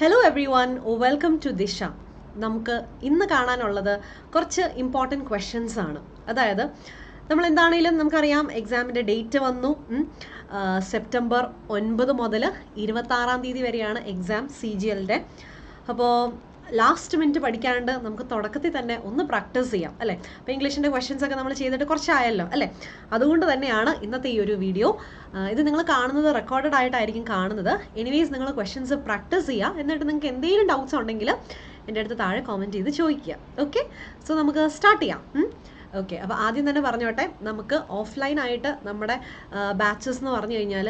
Hello every one, welcome to Disha. നമുക്ക് ഇന്ന് കാണാനുള്ളത് കുറച്ച് ഇമ്പോർട്ടൻറ്റ് ക്വസ്റ്റ്യൻസ് ആണ്. അതായത് നമ്മൾ എന്താണെങ്കിലും നമുക്കറിയാം, എക്സാമിൻ്റെ ഡേറ്റ് വന്നു. സെപ്റ്റംബർ 9 മുതൽ 26 തീയതി വരെയാണ് എക്സാം CGLൻ്റെ. അപ്പോൾ ലാസ്റ്റ് മിനിറ്റ് പഠിക്കാണ്ട് നമുക്ക് തുടക്കത്തിൽ തന്നെ ഒന്ന് പ്രാക്ടീസ് ചെയ്യാം അല്ലേ. അപ്പോൾ ഇംഗ്ലീഷിൻ്റെ ക്വസ്റ്റ്യൻസ് ഒക്കെ നമ്മൾ ചെയ്തിട്ട് കുറച്ചായല്ലോ അല്ലേ. അതുകൊണ്ട് തന്നെയാണ് ഇന്നത്തെ ഈ ഒരു വീഡിയോ. ഇത് നിങ്ങൾ കാണുന്നത് റെക്കോർഡഡ് ആയിട്ടായിരിക്കും കാണുന്നത്. എനിവേസ് നിങ്ങൾ ക്വസ്റ്റ്യൻസ് പ്രാക്ടീസ് ചെയ്യുക. എന്നിട്ട് നിങ്ങൾക്ക് എന്തെങ്കിലും ഡൗട്ട്സ് ഉണ്ടെങ്കിൽ എൻ്റെ അടുത്ത് താഴെ കോമെൻറ്റ് ചെയ്ത് ചോദിക്കുക. ഓക്കെ, സോ നമുക്ക് സ്റ്റാർട്ട് ചെയ്യാം. ഓക്കെ, അപ്പോൾ ആദ്യം തന്നെ പറഞ്ഞോട്ടെ, നമുക്ക് ഓഫ്ലൈനായിട്ട് നമ്മുടെ ബാച്ചസ് എന്ന് പറഞ്ഞു കഴിഞ്ഞാൽ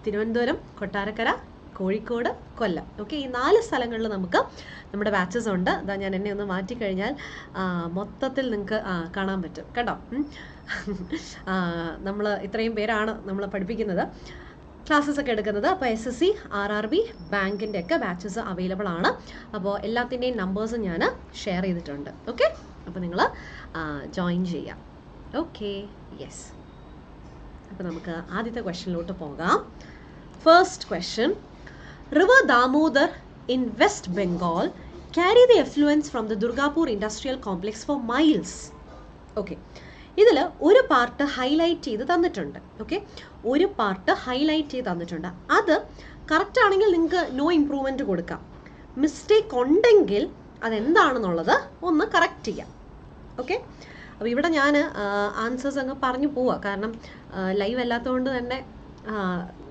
തിരുവനന്തപുരം, കൊട്ടാരക്കര, കോഴിക്കോട്, കൊല്ലം. ഓക്കെ, ഈ 4 സ്ഥലങ്ങളിൽ നമുക്ക് നമ്മുടെ ബാച്ചസ് ഉണ്ട്. ഞാൻ എന്നെ ഒന്ന് മാറ്റിക്കഴിഞ്ഞാൽ മൊത്തത്തിൽ നിങ്ങൾക്ക് കാണാൻ പറ്റും കേട്ടോ. നമ്മൾ ഇത്രയും പേരാണ് നമ്മൾ പഠിപ്പിക്കുന്നത്, ക്ലാസ്സസ് ഒക്കെ എടുക്കുന്നത്. അപ്പോൾ SSC, RRB, ബാങ്കിൻ്റെ ഒക്കെ ബാച്ചസ് അവൈലബിൾ ആണ്. അപ്പോൾ എല്ലാത്തിൻ്റെയും നമ്പേഴ്സും ഞാൻ ഷെയർ ചെയ്തിട്ടുണ്ട്. ഓക്കെ, അപ്പോൾ നിങ്ങൾ ജോയിൻ ചെയ്യാം. Okay, yes. അപ്പോൾ നമുക്ക് ആദ്യത്തെ ക്വസ്റ്റ്യനിലോട്ട് പോകാം. First question: River Damodar in West Bengal carry the effluents from the Durgapur Industrial Complex for miles. Okay, ഇതിൽ ഒരു പാർട്ട് ഹൈലൈറ്റ് ചെയ്ത് തന്നിട്ടുണ്ട്. ഓക്കെ, ഒരു പാർട്ട് ഹൈലൈറ്റ് ചെയ്ത് തന്നിട്ടുണ്ട്. അത് കറക്റ്റ് ആണെങ്കിൽ നിങ്ങൾക്ക് നോ ഇംപ്രൂവ്മെൻറ്റ് കൊടുക്കാം. മിസ്റ്റേക്ക് ഉണ്ടെങ്കിൽ അതെന്താണെന്നുള്ളത് ഒന്ന് കറക്റ്റ് ചെയ്യാം. ഓക്കെ, അപ്പോൾ ഇവിടെ ഞാൻ ആൻസേഴ്സ് അങ്ങ് പറഞ്ഞു പോവാം. കാരണം ലൈവ് അല്ലാത്തതുകൊണ്ട് തന്നെ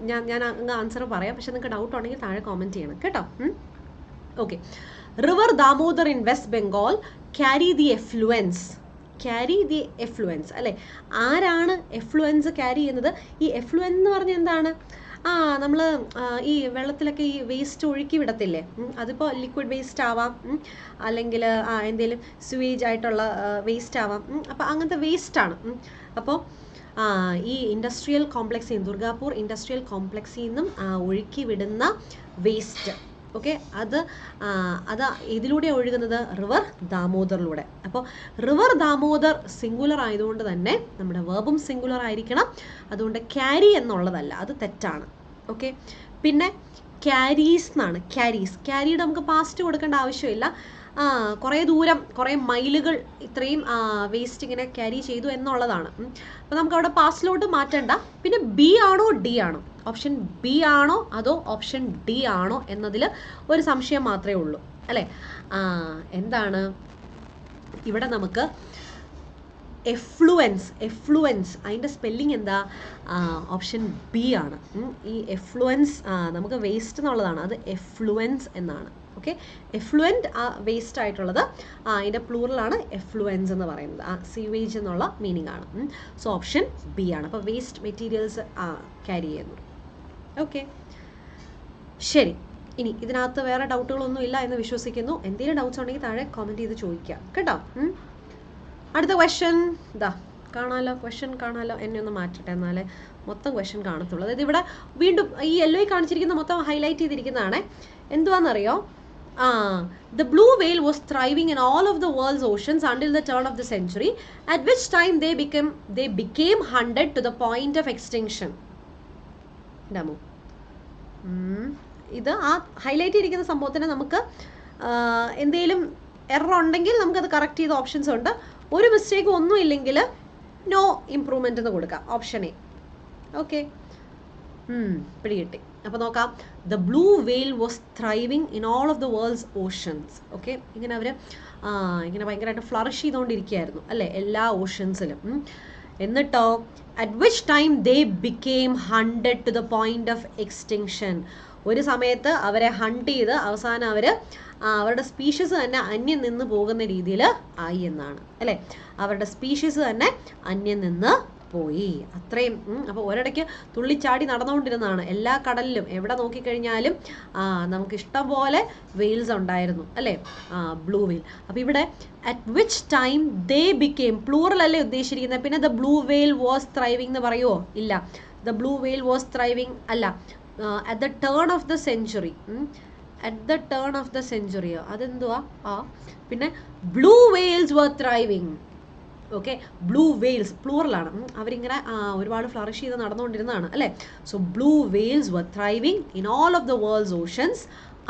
ഞാൻ അങ്ങ് ആൻസർ പറയാം. പക്ഷെ നിങ്ങൾക്ക് ഡൗട്ട് ഉണ്ടെങ്കിൽ താഴെ കോമെൻറ്റ് ചെയ്യണം കേട്ടോ. Okay, river Damodar in west Bengal carry the effluents. Carry the effluents അല്ലേ. ആരാണ് എഫ്ലുവൻസ് ക്യാരി ചെയ്യുന്നത്? ഈ എഫ്ലുവൻസ് എന്ന് പറഞ്ഞാൽ എന്താണ്? നമ്മൾ ഈ വെള്ളത്തിലൊക്കെ ഈ വേസ്റ്റ് ഒഴുക്കി വിടത്തില്ലേ, അതിപ്പോൾ ലിക്വിഡ് വേസ്റ്റ് ആവാം, അല്ലെങ്കിൽ എന്തെങ്കിലും സ്യൂവേജ് ആയിട്ടുള്ള വേസ്റ്റ് ആവാം. അപ്പോൾ അങ്ങനത്തെ വേസ്റ്റാണ്. അപ്പോൾ ഈ ഇൻഡസ്ട്രിയൽ കോംപ്ലക്സിൽ ദുർഗാപൂർ ഇൻഡസ്ട്രിയൽ കോംപ്ലക്സിൽ നിന്നും ഒഴുക്കി വിടുന്ന വേസ്റ്റ്. ഓക്കെ, അത് ഇതിലൂടെ ഒഴുകുന്നത് റിവർ ദാമോദറിലൂടെ. അപ്പോൾ റിവർ ദാമോദർ സിംഗുലർ ആയതുകൊണ്ട് തന്നെ നമ്മുടെ വേർബും സിംഗുലർ ആയിരിക്കണം. അതുകൊണ്ട് ക്യാരി എന്നുള്ളതല്ല, അത് തെറ്റാണ്. ഓക്കെ, പിന്നെ ക്യാരീസ് എന്നാണ്. ക്യാരിയുടെ നമുക്ക് പാസ്റ്റ് കൊടുക്കേണ്ട ആവശ്യമില്ല. കുറേ ദൂരം, കുറേ മൈലുകൾ ഇത്രയും വേസ്റ്റ് ഇങ്ങനെ ക്യാരി ചെയ്തു എന്നുള്ളതാണ്. അപ്പോൾ നമുക്ക് അവിടെ പാസ്റ്റിലോട്ട് മാറ്റണ്ട. പിന്നെ ബി ആണോ ഡി ആണോ, ഓപ്ഷൻ ബി ആണോ അതോ ഓപ്ഷൻ ഡി ആണോ എന്നതിൽ ഒരു സംശയം മാത്രമേ ഉള്ളൂ അല്ലേ. എന്താണ് ഇവിടെ നമുക്ക് എഫ്ലുവൻസ് അതിൻ്റെ സ്പെല്ലിംഗ് എന്താ? ഓപ്ഷൻ ബി ആണ്. ഈ എഫ്ലുവൻസ് നമുക്ക് വേസ്റ്റ് എന്നുള്ളതാണ്, അത് എഫ്ലുവൻസ് എന്നാണ്. ഓക്കെ, എഫ്ലുവൻറ്റ് വേസ്റ്റ് ആയിട്ടുള്ളത് അതിൻ്റെ പ്ലൂറലാണ് എഫ്ലുവൻസ് എന്ന് പറയുന്നത്. സീവേജ് എന്നുള്ള മീനിങ് ആണ്. സോ ഓപ്ഷൻ ബി ആണ്. അപ്പോൾ വേസ്റ്റ് മെറ്റീരിയൽസ് ക്യാരി ചെയ്യുന്നു. ഓക്കെ, ശരി. ഇനി ഇതിനകത്ത് വേറെ ഡൗട്ടുകളൊന്നും ഇല്ല എന്ന് വിശ്വസിക്കുന്നു. എന്തെങ്കിലും ഡൗട്ട്സ് ഉണ്ടെങ്കിൽ താഴെ കോമെൻറ്റ് ചെയ്ത് ചോദിക്കാം കേട്ടോ. അടുത്ത ക്വസ്റ്റ്യൻ കാണാമല്ലോ. ക്വസ്റ്റ്യൻ കാണാമല്ലോ. എന്നെ ഒന്ന് മാറ്റട്ടെ, എന്നാലേ മൊത്തം ക്വസ്റ്റ്യൻ കാണത്തുള്ളൂ. അതായത് ഇവിടെ വീണ്ടും ഈ യെല്ലോ കാണിച്ചിരിക്കുന്ന മൊത്തം highlight ചെയ്തിരിക്കുന്നതാണ്. എന്തുവാണെന്നറിയോ? The blue whale was thriving in all of the world's oceans until the turn of the century, at which time they became hunted to the point of extinction. Demo ഇത് highlight ചെയ്തിരിക്കുന്ന സംഭവത്തിന് നമുക്ക് എന്തെങ്കിലും error ഉണ്ടെങ്കിൽ നമുക്കത് correct ചെയ്ത options ഉണ്ട്. ഒരു മിസ്റ്റേക്കും ഒന്നും ഇല്ലെങ്കിൽ നോ ഇംപ്രൂവ്മെൻ്റ് എന്ന് കൊടുക്കാം, ഓപ്ഷൻ എ. ഓക്കെ, പിടികിട്ടി. അപ്പോൾ നോക്കാം. The blue whale was ത്രൈവിങ് in all of the world's oceans. Okay, ഇങ്ങനെ അവർ ഇങ്ങനെ ഭയങ്കരമായിട്ട് ഫ്ലറിഷ് ചെയ്തുകൊണ്ടിരിക്കുകയായിരുന്നു അല്ലേ എല്ലാ ഓഷൻസിലും. എന്നിട്ടോ at which time they became hunted to the point of extinction. ഒരു സമയത്ത് അവരെ ഹണ്ട് ചെയ്ത് അവസാനം അവരുടെ സ്പീഷീസ് തന്നെ അന്യം നിന്ന് പോകുന്ന രീതിയിൽ ആയി എന്നാണ് അല്ലേ. അവരുടെ സ്പീഷീസ് തന്നെ അന്യം നിന്ന് പോയി, അത്രയും. അപ്പോൾ ഒരിടയ്ക്ക് തുള്ളിച്ചാടി നടന്നുകൊണ്ടിരുന്നതാണ് എല്ലാ കടലിലും. എവിടെ നോക്കിക്കഴിഞ്ഞാലും നമുക്ക് ഇഷ്ടം പോലെ വെയിൽസ് ഉണ്ടായിരുന്നു അല്ലേ, ബ്ലൂ വെയിൽ. അപ്പോൾ ഇവിടെ at which time they became, plural അല്ലേ ഉദ്ദേശിച്ചിരിക്കുന്നത്. പിന്നെ the blue whale was thriving എന്ന് പറയുമോ? ഇല്ല, the blue whale was thriving അല്ല. At the turn of the century, at the turn of the സെഞ്ച്വറിയോ അതെന്തുവാ? പിന്നെ blue whales were thriving. Okay, blue whales പ്ലൂറലാണ്. അവരിങ്ങനെ ഒരുപാട് ഫ്ലറിഷ് ചെയ്ത് നടന്നുകൊണ്ടിരുന്നതാണ് അല്ലേ. So blue whales were thriving in all of the world's oceans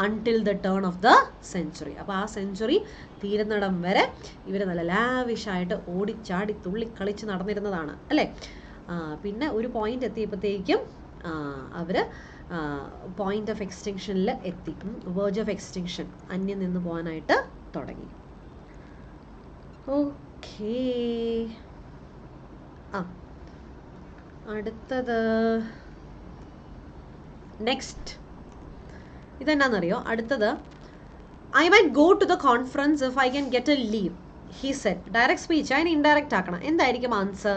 until the turn of the century. അപ്പോൾ ആ സെഞ്ചുറി തീരുന്നിടം വരെ ഇവർ നല്ല ലാവിഷായിട്ട് ഓടിച്ചാടി തുള്ളിക്കളിച്ച് നടന്നിരുന്നതാണ് അല്ലേ. പിന്നെ ഒരു പോയിന്റ് എത്തിയപ്പോഴത്തേക്കും അവർ പോയിന്റ് ഓഫ് എക്സ്റ്റിങ്ഷനിൽ എത്തി, വേർജ് ഓഫ് എക്സ്റ്റിങ്ഷൻ, അന്യം നിന്ന് പോകാനായിട്ട് തുടങ്ങി. ഓക്കേ, അടുത്തത് നെക്സ്റ്റ് ഇതെന്നാന്നറിയോ? അടുത്തത് I might go to the conference if I can get a leave, he said. Direct speech, അതിന് ഇൻഡയറക്റ്റ് ആക്കണം. എന്തായിരിക്കും answer?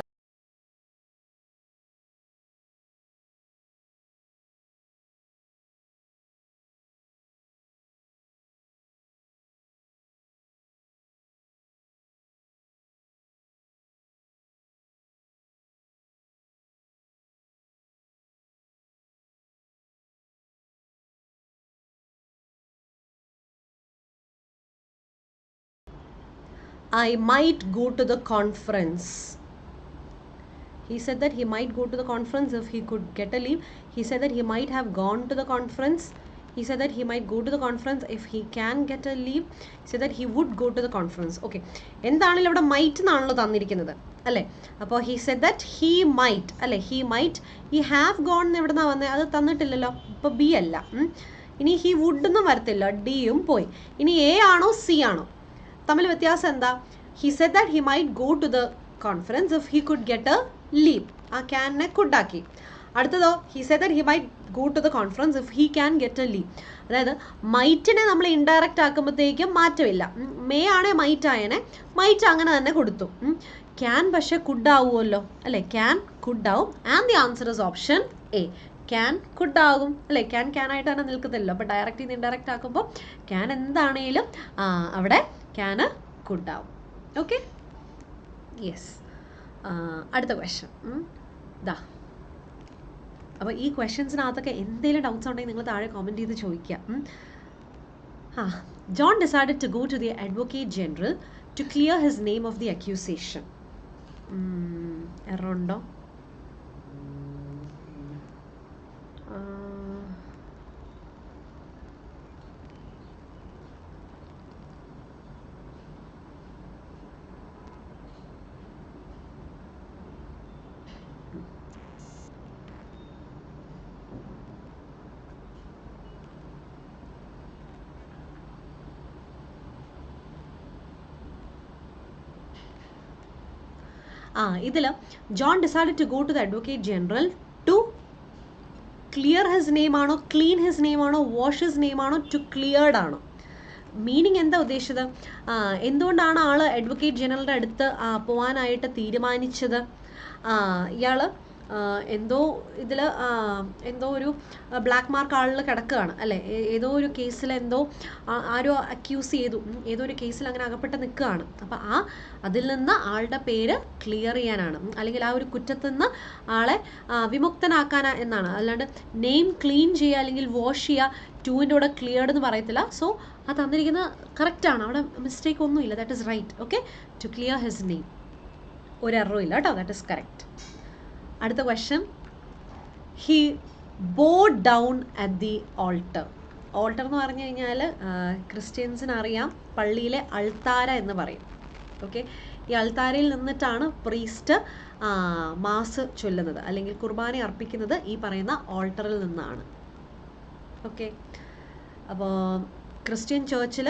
I might go to the conference. He said that he might go to the conference if he could get a leave. He said that he might have gone to the conference. He said that he might go to the conference if he can get a leave. He said that he would go to the conference. Okay. എന്താണല്ലോ ഇവിടെ might എന്നാണല്ലോ തന്നിരിക്കുന്നത് അല്ലേ. അപ്പോൾ he said that he might അല്ലേ, he might. he have gone എന്ന് എവിടെ നിന്നാണ് വന്നത്? അത് തന്നിട്ടില്ലല്ലോ. ഇപ്പോൾ ബി അല്ല. ഇനി he would ഒന്നും വരത്തില്ല, ഡിയും പോയി. ഇനി എ ആണോ സി ആണോ? തമ്മിൽ വ്യത്യാസം എന്താ? He said that he might go to the conference if he could get a leave. ആ ക്യാനെ കുഡാക്കി. അടുത്തതോ he said that he might go to the conference if he can get a leave. അതായത് മൈറ്റിനെ നമ്മൾ ഇൻഡയറക്റ്റ് ആക്കുമ്പോഴത്തേക്കും മാറ്റമില്ല. May ആണേ might ആയനെ, might അങ്ങനെ തന്നെ കൊടുത്തു. ക്യാൻ പക്ഷെ കുഡാവുമല്ലോ അല്ലേ, ക്യാൻ കുഡാവും. And the answer is option A. Can കുഡാകും അല്ലേ, ക്യാൻ ആയിട്ട് തന്നെ നിൽക്കത്തില്ലല്ലോ. അപ്പോൾ ഡയറക്റ്റ് ചെയ്ത് ഇൻഡയറക്റ്റ് ആക്കുമ്പോൾ ക്യാൻ എന്താണേലും അവിടെ ക്യാന് കുഡാവും. Okay, yes. അടുത്ത ക്വസ്റ്റ്യൻ ഇതാ. അപ്പോൾ ഈ ക്വസ്റ്റ്യൻസിനകത്തൊക്കെ എന്തെങ്കിലും ഡൗട്ട്സ് ഉണ്ടെങ്കിൽ നിങ്ങൾ താഴെ കമൻറ്റ് ചെയ്ത് ചോദിക്കുക. John decided to go to the Advocate General to clear his name of the accusation. Error ഉണ്ടോ? ഇതിൽ John decided to go to the advocate general to clear his name ആണോ, ക്ലീൻ ഹിസ് നെയിം ആണോ, wash his name ആണോ, to cleared ആണോ? Meaning എന്താ ഉദ്ദേശിച്ചത്? എന്തുകൊണ്ടാണ് ആൾ advocate ജനറലിൻ്റെ അടുത്ത് പോകാനായിട്ട് തീരുമാനിച്ചത്? ഇയാൾ എന്തോ ഇതിൽ എന്തോ ഒരു ബ്ലാക്ക് മാർക്ക് ആളിൽ കിടക്കുകയാണ് അല്ലേ, ഏതോ ഒരു കേസിൽ എന്തോ ആരോ അക്യൂസ് ചെയ്തു, ഏതോ ഒരു കേസിൽ അങ്ങനെ അകപ്പെട്ട് നിൽക്കുകയാണ്. അപ്പോൾ അതിൽ നിന്ന് ആളുടെ പേര് ക്ലിയർ ചെയ്യാനാണ്, അല്ലെങ്കിൽ ആ ഒരു കുറ്റത്തിൽ നിന്ന് ആളെ വിമുക്തനാക്കാനാ എന്നാണ്. അല്ലാണ്ട് നെയിം ക്ലീൻ ചെയ്യുക അല്ലെങ്കിൽ വാഷ് ചെയ്യുക, ടൂവിൻ്റെ കൂടെ ക്ലിയർഡ് എന്ന് പറയത്തില്ല. സോ അത് തന്നിരിക്കുന്നത് കറക്റ്റാണ്, അവിടെ മിസ്റ്റേക്ക് ഒന്നുമില്ല. That is right. Okay, to clear his name, ഒരു എററും ഇല്ല കേട്ടോ. That is correct. അടുത്ത question, he bow down at the altar. Altar എന്ന് പറഞ്ഞു കഴിഞ്ഞാൽ ക്രിസ്ത്യൻസിന് അറിയാം, പള്ളിയിലെ അൾത്താര എന്ന് പറയും. ഓക്കെ, ഈ അൾത്താരയിൽ നിന്നിട്ടാണ് പ്രീസ്റ്റ് മാസ് ചൊല്ലുന്നത് അല്ലെങ്കിൽ കുർബാന അർപ്പിക്കുന്നത് ഈ പറയുന്ന ഓൾട്ടറിൽ നിന്നാണ്. ഓക്കെ, അപ്പോൾ ക്രിസ്ത്യൻ ചേർച്ചിൽ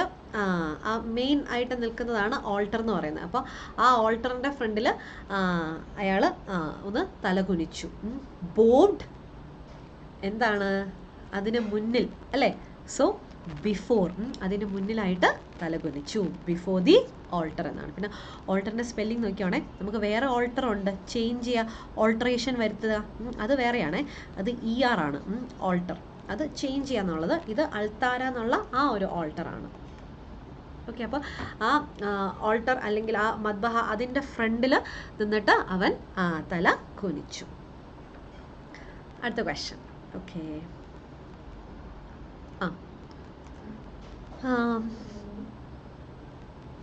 മെയിൻ ആയിട്ട് നിൽക്കുന്നതാണ് ഓൾട്ടർ എന്ന് പറയുന്നത്. അപ്പോൾ ആ ഓൾട്ടറിൻ്റെ ഫ്രണ്ടിൽ അയാൾ ഒന്ന് തലകുനിച്ചു. ബോഡ് എന്താണ്? അതിന് മുന്നിൽ അല്ലേ. സോ ബിഫോർ, അതിന് മുന്നിലായിട്ട് തലകുനിച്ചു. ബിഫോർ ദി ഓൾട്ടർ എന്നാണ്. പിന്നെ ഓൾട്ടറിൻ്റെ സ്പെല്ലിംഗ് നോക്കിയാണേ, നമുക്ക് വേറെ ഓൾട്ടർ ഉണ്ട്, ചേഞ്ച് ചെയ്യുക, ഓൾട്ടറേഷൻ വരുത്തുക, അത് വേറെയാണേ. അത് ER ആണ് ഓൾട്ടർ, അത് ചേഞ്ച് ചെയ്യുക എന്നുള്ളത്. ഇത് അൾത്താര എന്നുള്ള ആ ഒരു ഓൾട്ടറാണ്. ഓക്കെ, അപ്പോൾ ആ ഓൾട്ടർ അല്ലെങ്കിൽ ആ മദ്ബഹ അതിൻ്റെ ഫ്രണ്ടിൽ നിന്നിട്ട് അവൻ തല കുനിച്ചു. അടുത്ത ക്വസ്റ്റ്യൻ. ഓക്കെ,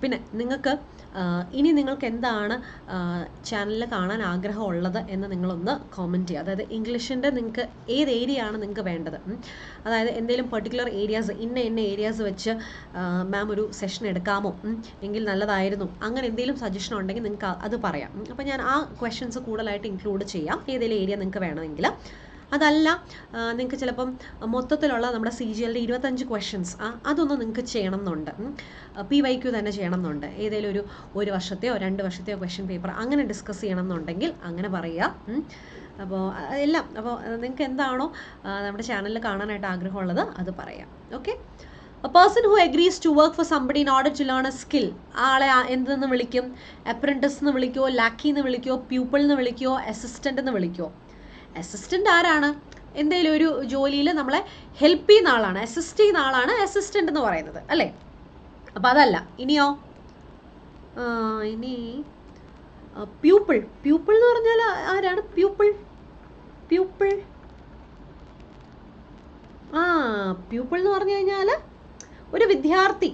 പിന്നെ നിങ്ങൾക്ക് ഇനി നിങ്ങൾക്ക് എന്താണ് ചാനലിൽ കാണാൻ ആഗ്രഹമുള്ളത് എന്ന് നിങ്ങളൊന്ന് കോമെൻറ്റ് ചെയ്യുക. അതായത് ഇംഗ്ലീഷിൻ്റെ നിങ്ങൾക്ക് ഏത് ഏരിയ ആണ് നിങ്ങൾക്ക് വേണ്ടത്. അതായത് എന്തെങ്കിലും പെർട്ടിക്കുലർ ഏരിയാസ് ഇന്ന ഏരിയാസ് വെച്ച് മാം ഒരു സെഷൻ എടുക്കാമോ, എങ്കിൽ നല്ലതായിരുന്നു, അങ്ങനെ എന്തെങ്കിലും സജഷൻ ഉണ്ടെങ്കിൽ നിങ്ങൾക്ക് അത് പറയാം. അപ്പോൾ ഞാൻ ആ ക്വസ്റ്റ്യൻസ് കൂടുതലായിട്ട് ഇൻക്ലൂഡ് ചെയ്യാം, ഏതെങ്കിലും ഏരിയ നിങ്ങൾക്ക് വേണമെങ്കിൽ. അതല്ല നിങ്ങൾക്ക് ചിലപ്പം മൊത്തത്തിലുള്ള നമ്മുടെ CGL-ൻ്റെ 25 ക്വസ്റ്റ്യൻസ് അതൊന്നും നിങ്ങൾക്ക് ചെയ്യണം എന്നുണ്ട്, PYQ തന്നെ ചെയ്യണം എന്നുണ്ട്, ഏതെങ്കിലും ഒരു വർഷത്തെയോ 2 വർഷത്തെയോ ക്വസ്റ്റ്യൻ പേപ്പർ അങ്ങനെ ഡിസ്കസ് ചെയ്യണം എന്നുണ്ടെങ്കിൽ അങ്ങനെ പറയുക. അപ്പോൾ എല്ലാം അപ്പോൾ നിങ്ങൾക്ക് എന്താണോ നമ്മുടെ ചാനലിൽ കാണാനായിട്ട് ആഗ്രഹമുള്ളത് അത് പറയാം. Okay. A person who agrees to work for somebody in order to learn a skill, ആളെ എന്തെന്ന് വിളിക്കും? അപ്രന്റിസ് എന്ന് വിളിക്കുമോ, ലാക്കി എന്ന് വിളിക്കുമോ, പ്യൂപ്പിൾ എന്ന് വിളിക്കുമോ, അസിസ്റ്റൻ്റ് എന്ന് വിളിക്കുമോ? അസിസ്റ്റൻ്റ് ആരാണ്? എന്തെങ്കിലും ഒരു ജോലിയിൽ നമ്മളെ ഹെൽപ്പ് ചെയ്യുന്ന ആളാണ്, അസിസ്റ്റ് ചെയ്യുന്ന ആളാണ് അസിസ്റ്റൻ്റ് എന്ന് പറയുന്നത്, അല്ലേ? അപ്പോൾ അതല്ല. ഇനിയോ? ഇനി പ്യൂപ്പിൾ എന്ന് പറഞ്ഞാൽ ആരാണ്? പ്യൂപ്പിൾ പ്യൂപ്പിൾ എന്ന് പറഞ്ഞു കഴിഞ്ഞാൽ ഒരു വിദ്യാർത്ഥി,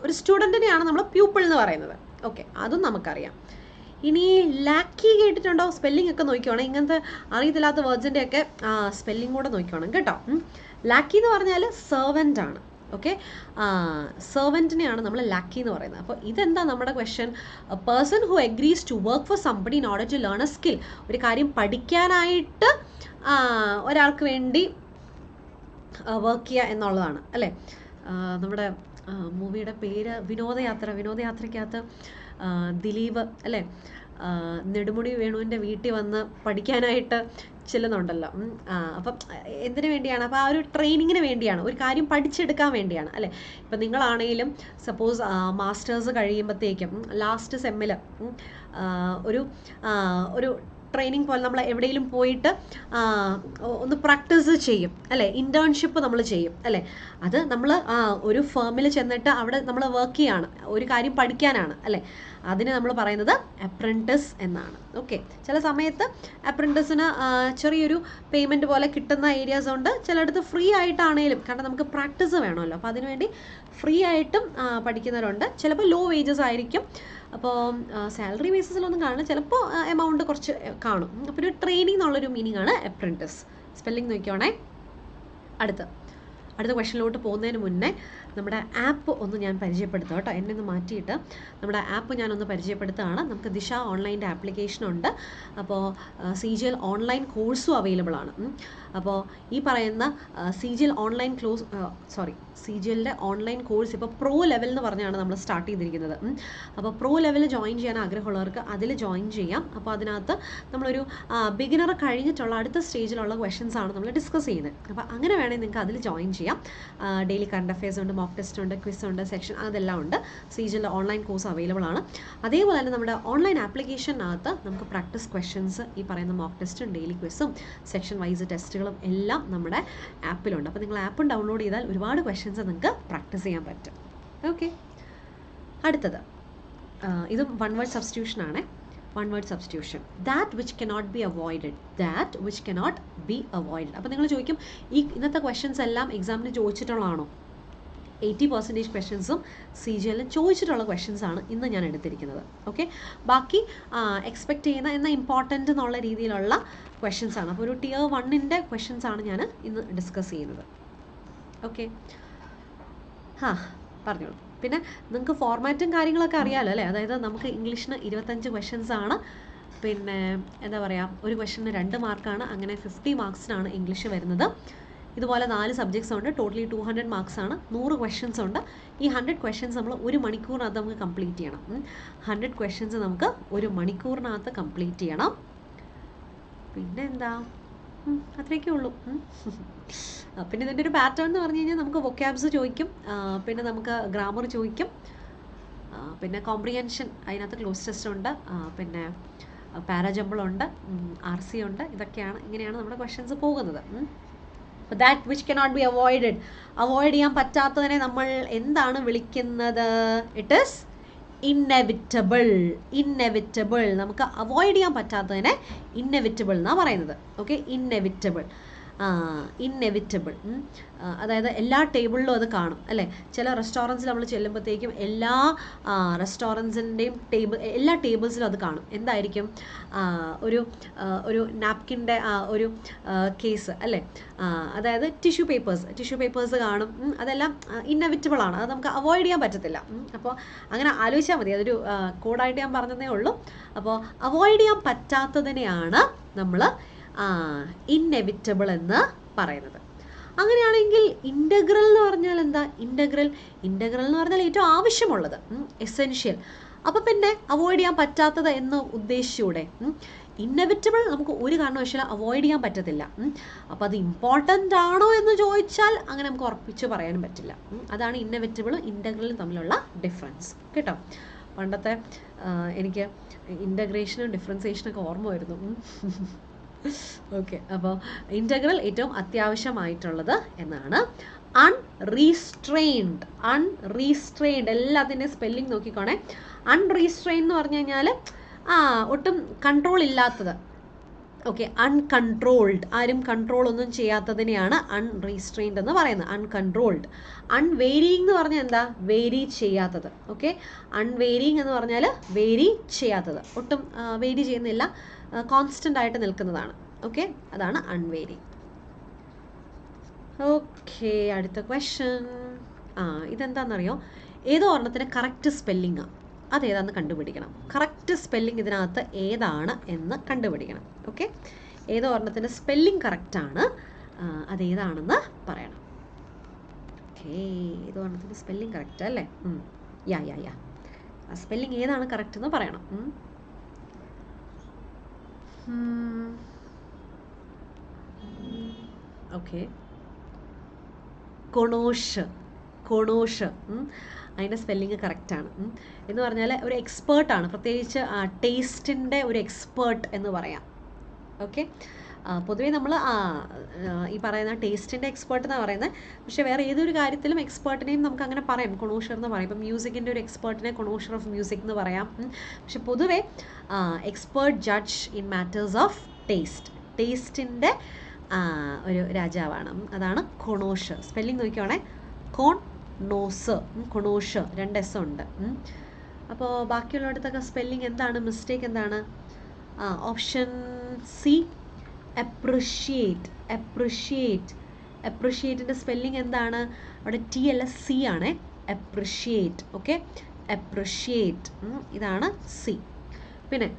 ഒരു സ്റ്റുഡൻറ്റിനെയാണ് നമ്മൾ പ്യൂപ്പിൾ എന്ന് പറയുന്നത്. ഓക്കെ, അതും നമുക്കറിയാം. ഇനി ലാക്കി കേട്ടിട്ടുണ്ടോ? സ്പെല്ലിംഗ് ഒക്കെ നോക്കിക്കോണം, ഇങ്ങനത്തെ അറിയത്തില്ലാത്ത വേർഡ്സിൻ്റെ ഒക്കെ സ്പെല്ലിംഗ് കൂടെ നോക്കിക്കോണം കേട്ടോ. ലാക്കി എന്ന് പറഞ്ഞാൽ സെർവൻ്റ് ആണ്. ഓക്കെ, സെർവൻറ്റിനെയാണ് നമ്മൾ ലാക്കി എന്ന് പറയുന്നത്. അപ്പോൾ ഇതെന്താ നമ്മുടെ question? A person who agrees to work for somebody in order to learn a skill. ഒരു കാര്യം പഠിക്കാനായിട്ട് ഒരാൾക്ക് വേണ്ടി വർക്ക് ചെയ്യുക എന്നുള്ളതാണ്, അല്ലേ? നമ്മുടെ മൂവിയുടെ പേര് വിനോദയാത്രയ്ക്കകത്ത് ദിലീപ്, അല്ലേ, നെടുമുടി വേണുവിൻ്റെ വീട്ടിൽ വന്ന് പഠിക്കാനായിട്ട് ചെല്ലുന്നുണ്ടല്ലോ. അപ്പം എന്തിനു വേണ്ടിയാണ്? അപ്പോൾ ആ ഒരു ട്രെയിനിങ്ങിന് വേണ്ടിയാണ്, ഒരു കാര്യം പഠിച്ചെടുക്കാൻ വേണ്ടിയാണ്, അല്ലേ? ഇപ്പം നിങ്ങളാണെങ്കിലും സപ്പോസ് മാസ്റ്റേഴ്സ് കഴിയുമ്പോഴത്തേക്കും ലാസ്റ്റ് സെമ്മിൽ ഒരു ട്രെയിനിങ് പോലെ നമ്മൾ എവിടെയെങ്കിലും പോയിട്ട് ഒന്ന് പ്രാക്ടീസ് ചെയ്യും, അല്ലേ? ഇൻറ്റേൺഷിപ്പ് നമ്മൾ ചെയ്യും, അല്ലേ? അത് നമ്മൾ ഒരു ഫേമിൽ ചെന്നിട്ട് അവിടെ നമ്മൾ വർക്ക് ചെയ്യാണ്, ഒരു കാര്യം പഠിക്കാനാണ്, അല്ലേ? അതിന് നമ്മൾ പറയുന്നത് അപ്രൻറ്റിസ് എന്നാണ്. ഓക്കെ, ചില സമയത്ത് അപ്രൻറ്റിസിന് ചെറിയൊരു പേയ്മെൻറ്റ് പോലെ കിട്ടുന്ന ഏരിയാസ് ഉണ്ട്, ചിലയിടത്ത് ഫ്രീ ആയിട്ടാണേലും, കാരണം നമുക്ക് പ്രാക്ടീസ് വേണമല്ലോ, അപ്പോൾ അതിനുവേണ്ടി ഫ്രീ ആയിട്ടും പഠിക്കുന്നവരുണ്ട്. ചിലപ്പോൾ ലോ വേജസ് ആയിരിക്കും, അപ്പോൾ സാലറി ബേസിസിലൊന്നും കാണില്ല, ചിലപ്പോൾ എമൗണ്ട് കുറച്ച് കാണും. അപ്പോൾ ഒരു ട്രെയിനിങ് എന്നുള്ളൊരു മീനിങ് ആണ് അപ്രൻറ്റിസ്. സ്പെല്ലിംഗ് നോക്കിയോണേ. അടുത്ത ക്വസ്റ്റ്യനിലോട്ട് പോകുന്നതിന് മുന്നേ നമ്മുടെ ആപ്പ് ഒന്ന് ഞാൻ പരിചയപ്പെടുത്താം കേട്ടോ. എന്നെ ഒന്ന് മാറ്റിയിട്ട് നമ്മുടെ ആപ്പ് ഞാനൊന്ന് പരിചയപ്പെടുത്തുകയാണ്. നമുക്ക് ദിശ ഓൺലൈൻ്റെ ആപ്ലിക്കേഷനുണ്ട്. അപ്പോൾ CGL ഓൺലൈൻ കോഴ്സും അവൈലബിൾ ആണ്. അപ്പോൾ ഈ പറയുന്ന CGLൻ്റെ ഓൺലൈൻ കോഴ്സ് ഇപ്പോൾ പ്രോ ലെവൽ എന്ന് പറഞ്ഞാണ് നമ്മൾ സ്റ്റാർട്ട് ചെയ്തിരിക്കുന്നത്. അപ്പോൾ പ്രോ ലെവൽ ജോയിൻ ചെയ്യാൻ ആഗ്രഹമുള്ളവർക്ക് അതിൽ ജോയിൻ ചെയ്യാം. അപ്പോൾ അതിനകത്ത് നമ്മളൊരു ബിഗിനർ കഴിഞ്ഞിട്ടുള്ള അടുത്ത സ്റ്റേജിലുള്ള ക്വസ്റ്റ്യൻസ് ആണ് നമ്മൾ ഡിസ്കസ് ചെയ്യുന്നത്. അപ്പോൾ അങ്ങനെ വേണമെങ്കിൽ നിങ്ങൾക്ക് അതിൽ ജോയിൻ ചെയ്യാം. ഡെയിലി കറണ്ട് അഫയേഴ്സ് ഉണ്ട്, മോക്ക് ടെസ്റ്റ് ഉണ്ട്, ക്വിസ് ഉണ്ട്, സെക്ഷൻ, അതെല്ലാം ഉണ്ട്. CGL ഓൺലൈൻ കോഴ്സ് അവൈലബിൾ ആണ്. അതേപോലെ തന്നെ നമ്മുടെ ഓൺലൈൻ ആപ്ലിക്കേഷനകത്ത് നമുക്ക് പ്രാക്ടീസ് ക്വസ്റ്റ്യൻസ്, ഈ പറയുന്ന മോക്ക് ടെസ്റ്റും ഡെയിലി ക്വിസും സെക്ഷൻ വൈസ് ടെസ്റ്റുകളും എല്ലാം നമ്മുടെ ആപ്പിലുണ്ട്. അപ്പോൾ നിങ്ങൾ ആപ്പ് ഡൗൺലോഡ് ചെയ്താൽ ഒരുപാട് ക്വസ്റ്റ്യൻസ് നിങ്ങൾക്ക് പ്രാക്ടീസ് ചെയ്യാൻ പറ്റും. ഓക്കെ, അടുത്തത് ഇതും വൺ വേർഡ് സബ്സ്റ്റിറ്റ്യൂഷൻ ആണ്. One word substitution, that which cannot be avoided. അപ്പോൾ നിങ്ങൾ ചോദിക്കും, ഈ ഇന്നത്തെ ക്വസ്റ്റ്യൻസ് എല്ലാം എക്സാമിന് ചോദിച്ചിട്ടുള്ളതാണോ? 80% ക്വസ്റ്റ്യൻസും CGL ചോദിച്ചിട്ടുള്ള ക്വസ്റ്റ്യൻസ് ആണ് ഇന്ന് ഞാൻ എടുത്തിരിക്കുന്നത്. ഓക്കെ, ബാക്കി എക്സ്പെക്റ്റ് ചെയ്യുന്ന എന്നാൽ ഇമ്പോർട്ടൻ്റ് എന്നുള്ള രീതിയിലുള്ള ക്വസ്റ്റ്യൻസ് ആണ്. അപ്പോൾ ഒരു Tier 1-ൻ്റെ ക്വസ്റ്റ്യൻസ് ആണ് ഞാൻ ഇന്ന് ഡിസ്കസ് ചെയ്യുന്നത്. ഓക്കെ, പറഞ്ഞോളൂ. പിന്നെ നിങ്ങൾക്ക് ഫോർമാറ്റും കാര്യങ്ങളൊക്കെ അറിയാമല്ലോ, അല്ലേ? അതായത് നമുക്ക് ഇംഗ്ലീഷിന് 25 ക്വസ്റ്റ്യൻസ് ആണ്. പിന്നെ എന്താ പറയുക, ഒരു ക്വസ്റ്റ്യന് 2 മാർക്കാണ്. അങ്ങനെ 50 മാർക്സിനാണ് ഇംഗ്ലീഷ് വരുന്നത്. ഇതുപോലെ 4 സബ്ജക്ട്സ് ഉണ്ട്. ടോട്ടലി 200 മാർക്സ് ആണ്. 100 ക്വസ്റ്റ്യൻസ് ഉണ്ട്. ഈ 100 ക്വസ്റ്റ്യൻസ് നമ്മൾ ഒരു മണിക്കൂറിനകത്ത് നമുക്ക് കംപ്ലീറ്റ് ചെയ്യണം. 100 ക്വസ്റ്റ്യൻസ് നമുക്ക് ഒരു മണിക്കൂറിനകത്ത് കംപ്ലീറ്റ് ചെയ്യണം. പിന്നെ എന്താ, അത്രയൊക്കെ ഉള്ളൂ. പിന്നെ ഇതിൻ്റെ ഒരു പാറ്റേൺ എന്ന് പറഞ്ഞു കഴിഞ്ഞാൽ നമുക്ക് വൊക്കാബ്സ് ചോദിക്കും, പിന്നെ നമുക്ക് ഗ്രാമർ ചോദിക്കും, പിന്നെ കോംപ്രിഹെൻഷൻ, അതിനകത്ത് ക്ലോസ് ടെസ്റ്റ് ഉണ്ട്, പിന്നെ പാരാജമ്പിളുണ്ട്, RC ഉണ്ട്. ഇങ്ങനെയാണ് നമ്മുടെ ക്വസ്റ്റ്യൻസ് പോകുന്നത്. That which cannot be avoided, avoid ചെയ്യാൻ പറ്റാത്തതിനെ നമ്മൾ എന്താണ് വിളിക്കുന്നത്? It is inevitable. നമുക്ക് അവോയ്ഡ് ചെയ്യാൻ പറ്റാത്തതിനെ ഇന്നെവിറ്റബിൾ എന്നാണ് പറയുന്നത്. Okay, inevitable. ഇന്നെവിറ്റബിൾ. അതായത് എല്ലാ ടേബിളിലും അത് കാണും അല്ലേ. ചില റെസ്റ്റോറൻറ്റ്സിൽ നമ്മൾ ചെല്ലുമ്പോഴത്തേക്കും എല്ലാ റെസ്റ്റോറൻറ്റ്സിൻ്റെയും എല്ലാ ടേബിൾസിലും അത് കാണും. എന്തായിരിക്കും? ഒരു നാപ്കിൻ്റെ ഒരു കേസ് അല്ലേ. അതായത് ടിഷ്യൂ പേപ്പേഴ്സ് കാണും. അതെല്ലാം ഇന്നെവിറ്റബിൾ ആണ്, അത് നമുക്ക് അവോയ്ഡ് ചെയ്യാൻ പറ്റത്തില്ല. അപ്പോൾ അങ്ങനെ ആലോചിച്ചാൽ മതി. അതൊരു കോഡായിട്ട് ഞാൻ പറഞ്ഞതേ ഉള്ളൂ. അപ്പോൾ അവോയ്ഡ് ചെയ്യാൻ പറ്റാത്തതിനെയാണ് നമ്മൾ ഇന്നെവിറ്റബിൾ എന്ന് പറയുന്നത്. അങ്ങനെയാണെങ്കിൽ ഇൻ്റഗ്രൽ എന്ന് പറഞ്ഞാൽ എന്താ? ഇൻ്റഗ്രൽ എന്ന് പറഞ്ഞാൽ ഏറ്റവും ആവശ്യമുള്ളത്, എസെൻഷ്യൽ. അപ്പോൾ പിന്നെ അവോയ്ഡ് ചെയ്യാൻ പറ്റാത്തത് എന്ന് ഉദ്ദേശിച്ചൂടെ? ഇന്നെവിറ്റബിൾ നമുക്ക് ഒരു കാരണവശാലും അവോയ്ഡ് ചെയ്യാൻ പറ്റത്തില്ല. അപ്പോൾ അത് ഇമ്പോർട്ടൻ്റ് ആണോ എന്ന് ചോദിച്ചാൽ അങ്ങനെ നമുക്ക് ഉറപ്പിച്ച് പറയാനും പറ്റില്ല. അതാണ് ഇന്നെവിറ്റബിളും ഇൻ്റഗ്രലും തമ്മിലുള്ള ഡിഫറൻസ് കേട്ടോ. പണ്ടത്തെ എനിക്ക് ഇൻ്റഗ്രേഷനും ഡിഫറൻസിയേഷനൊക്കെ ഓർമ്മ വരുന്നു. ഓക്കെ, അപ്പോൾ ഇൻ്റഗ്രൽ ഏറ്റവും അത്യാവശ്യമായിട്ടുള്ളത് എന്നാണ്. അൺറീസ്ട്രെയിൻഡ് എല്ലാത്തിൻ്റെയും സ്പെല്ലിംഗ് നോക്കിക്കോണേ. അൺറീസ്ട്രെയിൻഡ് എന്ന് പറഞ്ഞു കഴിഞ്ഞാൽ ഒട്ടും കൺട്രോൾ ഇല്ലാത്തത്. ഓക്കെ, അൺകൺട്രോൾഡ്, ആരും കൺട്രോൾ ഒന്നും ചെയ്യാത്തതിനെയാണ് അൺറീസ്ട്രെയിൻഡ് എന്ന് പറയുന്നത്. അൺകൺട്രോൾഡ്. അൺവേരിയിങ് എന്ന് പറഞ്ഞാൽ എന്താ? വേരി ചെയ്യാത്തത്. ഓക്കെ, അൺവേരിയിങ് എന്ന് പറഞ്ഞാൽ വേരി ചെയ്യാത്തത്, ഒട്ടും വേരി ചെയ്യുന്നില്ല, കോൺസ്റ്റൻ്റ് ആയിട്ട് നിൽക്കുന്നതാണ്. ഓക്കെ, അതാണ് അൺവേരി. ഓക്കെ, അടുത്ത ക്വസ്റ്റ്യൻ. ഇതെന്താണെന്നറിയോ? ഏതോ ഒരെണ്ണത്തിന് കറക്റ്റ് സ്പെല്ലിങ്ങാണ്, അതേതാണെന്ന് കണ്ടുപിടിക്കണം. കറക്റ്റ് സ്പെല്ലിംഗ് ഇതിനകത്ത് ഏതാണ് എന്ന് കണ്ടുപിടിക്കണം. ഓക്കെ, ഏതോ ഒരെണ്ണത്തിൻ്റെ സ്പെല്ലിംഗ് കറക്റ്റാണ്, അതേതാണെന്ന് പറയണം. ഓക്കെ, ഏതോ ഒരെണ്ണത്തിൻ്റെ സ്പെല്ലിംഗ് കറക്റ്റ് അല്ലേ? യാ ആ സ്പെല്ലിംഗ് ഏതാണ് കറക്റ്റ് എന്ന് പറയണം. ഓക്കെ, കൊണോഷ്. അതിൻ്റെ സ്പെല്ലിങ് കറക്റ്റാണ്. എന്ന് പറഞ്ഞാൽ ഒരു എക്സ്പേർട്ടാണ്, പ്രത്യേകിച്ച് ടേസ്റ്റിൻ്റെ ഒരു എക്സ്പേർട്ട് എന്ന് പറയാം. ഓക്കെ, പൊതുവേ നമ്മൾ ഈ പറയുന്ന ടേസ്റ്റിൻ്റെ എക്സ്പേർട്ട് എന്നാണ് പറയുന്നത്. പക്ഷേ വേറെ ഏതൊരു കാര്യത്തിലും എക്സ്പേർട്ടിനെയും നമുക്ക് അങ്ങനെ പറയാം, കൊണോഷർ എന്ന് പറയാം. ഇപ്പം മ്യൂസിക്കിൻ്റെ ഒരു എക്സ്പേർട്ടിനെ കൊണോഷർ ഓഫ് മ്യൂസിക് എന്ന് പറയാം. പക്ഷെ പൊതുവേ expert judge in matters of ടേസ്റ്റിൻ്റെ ഒരു രാജാവാണ്, അതാണ് കൊണോഷ്. സ്പെല്ലിംഗ് നോക്കിയോണേ, കൊണോഷ് 2 S ഉണ്ട്. അപ്പോൾ ബാക്കിയുള്ളിടത്തൊക്കെ സ്പെല്ലിംഗ് എന്താണ്? മിസ്റ്റേക്ക് എന്താണ്? ഓപ്ഷൻ സി, അപ്രിഷിയേറ്റിൻ്റെ സ്പെല്ലിംഗ് എന്താണ്? അവിടെ ടി അല്ല, സി ആണ്, അപ്രിഷിയേറ്റ്. ഓക്കെ, അപ്രിഷിയേറ്റ്, ഇതാണ് സി. പിന്നെ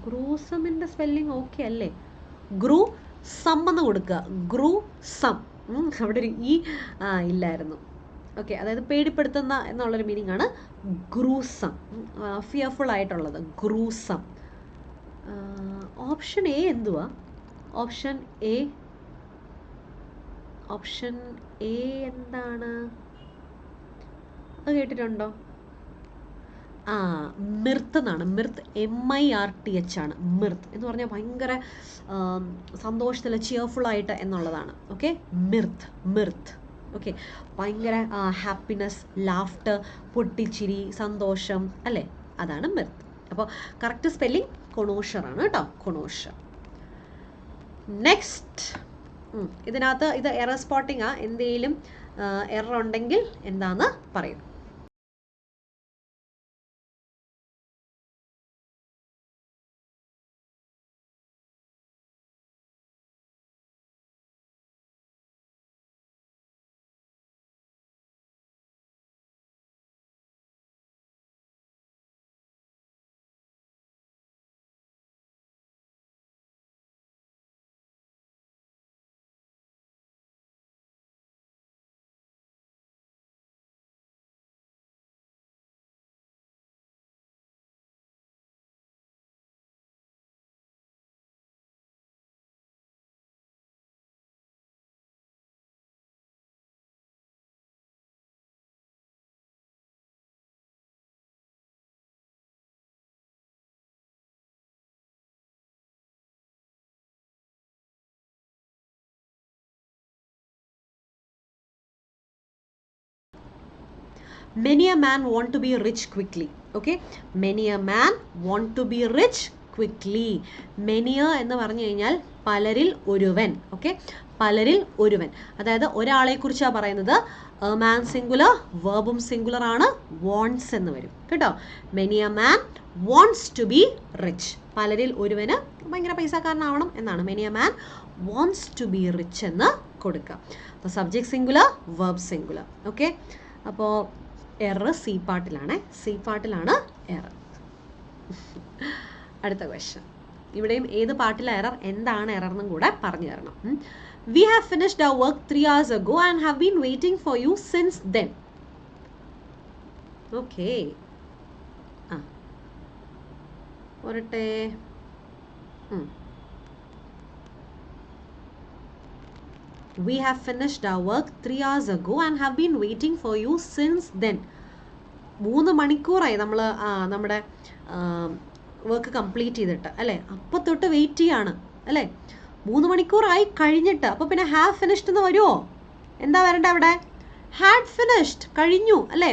ഗ്രൂസമിൻ്റെ സ്പെല്ലിംഗ് ഓക്കെ അല്ലേ? സം എന്ന് കൊടുക്കുക, ഗ്രൂസം. അവിടെ ഒരു ഇല്ലായിരുന്നു. ഓക്കെ, അതായത് പേടിപ്പെടുത്തുന്ന എന്നുള്ളൊരു മീനിങ് ആണ് ഗ്രൂസം, ഫിയർഫുൾ ആയിട്ടുള്ളത്, ഗ്രൂസം. ഓപ്ഷൻ എ എന്തുവാ? ഓപ്ഷൻ എ എന്താണ്? അത് കേട്ടിട്ടുണ്ടോ? മിർത്ത് എന്നാണ്. മിർത്ത്, MIRTH ആണ്. മിർത്ത് എന്ന് പറഞ്ഞാൽ ഭയങ്കര സന്തോഷത്തിൽ, ചിയർഫുള്ളായിട്ട് എന്നുള്ളതാണ്. ഓക്കെ, മിർത്ത്. ഓക്കെ, ഭയങ്കര ഹാപ്പിനെസ്, ലാഫ്റ്റർ, പൊട്ടിച്ചിരി, സന്തോഷം അല്ലേ, അതാണ് മിർത്ത്. അപ്പോൾ കറക്റ്റ് സ്പെല്ലിംഗ് കൊണോഷറാണ് കേട്ടോ, കൊണോഷർ. നെക്സ്റ്റ്, ഇതിനകത്ത് ഇത് എറർ സ്പോട്ടിംഗ് ആ, എന്തെങ്കിലും എറർ ഉണ്ടെങ്കിൽ എന്താന്ന് പറയും. Many a man want to be rich quickly. Okay, many a man want to be rich quickly. Many a എന്ന് പറഞ്ഞു കഴിഞ്ഞാൽ പലരിൽ ഒരുവൻ. ഓക്കെ, പലരിൽ ഒരുവൻ, അതായത് ഒരാളെ കുറിച്ചാണ് പറയുന്നത്. മാൻ സിംഗുലർ, വെർബും സിംഗുലർ ആണ്, വോൺസ് എന്ന് വരും കേട്ടോ. Many a man wants to be rich. പലരിൽ ഒരുവന് ഭയങ്കര പൈസക്കാരനാവണം എന്നാണ്. Many a man wants to be rich എന്ന് കൊടുക്കുക. അപ്പോൾ subject singular, verb singular. Okay, അപ്പോൾ എറർ സി പാർട്ടിലാണ്. സി പാർട്ടിലാണ് എറർ. അടുത്ത ക്വസ്റ്റ്യൻ. ഇവിടെയും ഏത് പാർട്ടിലെ എറർ, എന്താണ് എറർ എന്നും കൂടെ പറഞ്ഞു തരണം. We have finished our work 3 hours ago and have been waiting for you since then. Okay. ഒരട്ടെ. We have finished our work 3 hours ago and have been waiting for you since then. 3 മണിക്കൂറായി നമ്മൾ നമ്മുടെ work complete ചെയ്തിട്ട് അല്ലേ. അപ്പം തൊട്ട് wait ചെയ്യാണ് അല്ലേ. 3 മണിക്കൂറായി കഴിഞ്ഞിട്ട്. അപ്പോൾ പിന്നെ ഹാവ് ഫിനിഷ്ഡ് എന്ന് വരുമോ? എന്താ വരണ്ട അവിടെ? ഹാഡ് ഫിനിഷ്ഡ്, കഴിഞ്ഞു അല്ലേ.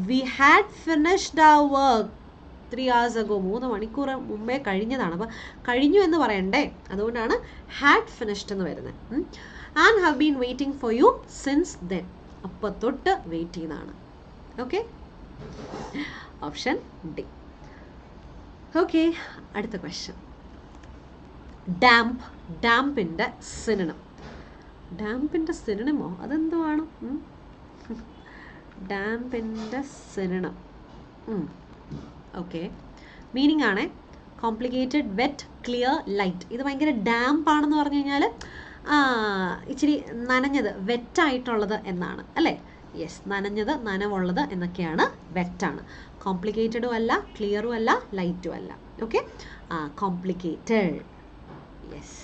We had finished our work 3 hours ago. 3 മണിക്കൂർ മുമ്പേ കഴിഞ്ഞതാണ്. അപ്പോൾ കഴിഞ്ഞു എന്ന് പറയണ്ടേ, അതുകൊണ്ടാണ് ഹാഡ് ഫിനിഷ്ഡ് എന്ന് വരുന്നത്. And have been waiting for you since then. അപ്പം തൊട്ട് വെയിറ്റ് ചെയ്യുന്നതാണ്. Okay, option D. ഓക്കെ, അടുത്ത ക്വസ്റ്റ്യൻ. ഡാംപ്, ഡാമ്പിൻ്റെ സിനോണിം. ഡാമ്പിൻ്റെ സിനോണിമോ? അതെന്തുവാണ്? ഡാമ്പിൻ്റെ സിനോണിം. ഓക്കെ, മീനിങ് ആണ് കോംപ്ലിക്കേറ്റഡ്, വെറ്റ്, ക്ലിയർ, ലൈറ്റ്. ഇത് ഭയങ്കര ഡാമ്പാണെന്ന് പറഞ്ഞു കഴിഞ്ഞാൽ ഇച്ചിരി നനഞ്ഞത്, വെറ്റായിട്ടുള്ളത് എന്നാണ് അല്ലേ. യെസ്, നനഞ്ഞത്, നനവുള്ളത് എന്നൊക്കെയാണ് വെറ്റാണ്. കോംപ്ലിക്കേറ്റഡും അല്ല, ക്ലിയറും അല്ല, ലൈറ്റും അല്ല. Okay, complicated. യെസ്,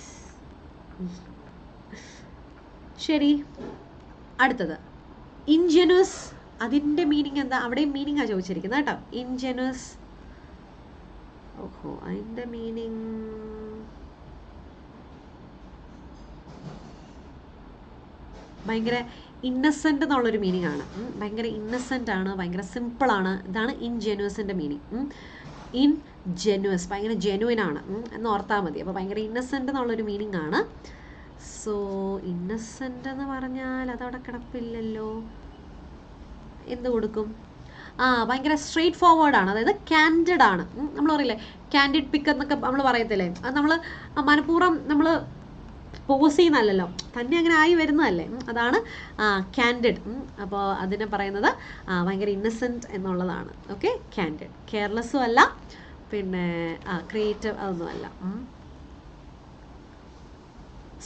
ശരി. അടുത്തത് ഇൻജെനുവസ്. അതിൻ്റെ മീനിങ് എന്താ? അവിടെയും മീനിങ്ങാണ് ചോദിച്ചിരിക്കുന്നത് കേട്ടോ. ഇൻജെനുവസ്. ഓഹോ, അതിൻ്റെ മീനിങ് ഭയങ്കര ഇന്നസെൻ്റ് എന്നുള്ളൊരു മീനിങ് ആണ്. ഭയങ്കര ഇന്നസെൻ്റ് ആണ്, ഭയങ്കര സിമ്പിളാണ്. ഇതാണ് ഇൻജെനുവസിൻ്റെ മീനിങ്. ഇൻജെനുവസ്, ഭയങ്കര ജെനുവിൻ ആണ് എന്ന് ഓർത്താൽ മതി. അപ്പോൾ ഭയങ്കര ഇന്നസെൻ്റ് എന്നുള്ളൊരു മീനിങ് ആണ്. സോ ഇന്നസെൻ്റ് എന്ന് പറഞ്ഞാൽ അതവിടെ കിടപ്പില്ലല്ലോ. എന്ത് കൊടുക്കും? ഭയങ്കര സ്ട്രെയിറ്റ് ഫോർവേഡ് ആണ്, അതായത് കാൻഡിഡ് ആണ്. നമ്മൾ പറയില്ലേ കാൻഡിഡ് പിക്ക് എന്നൊക്കെ നമ്മൾ പറയത്തില്ലേ. അത് നമ്മൾ മനഃപൂർവ്വം നമ്മൾ പോസ് ചെയ്യുന്നതല്ലല്ലോ, തന്നെ അങ്ങനെ ആയി വരുന്നതല്ലേ. അതാണ് കാൻഡിഡ്. അപ്പോൾ അതിനെ പറയുന്നത് ഭയങ്കര ഇന്നസെൻറ്റ് എന്നുള്ളതാണ്. Okay, candid. കെയർലെസ്സും അല്ല, പിന്നെ ക്രിയേറ്റീവ് അതൊന്നും അല്ല.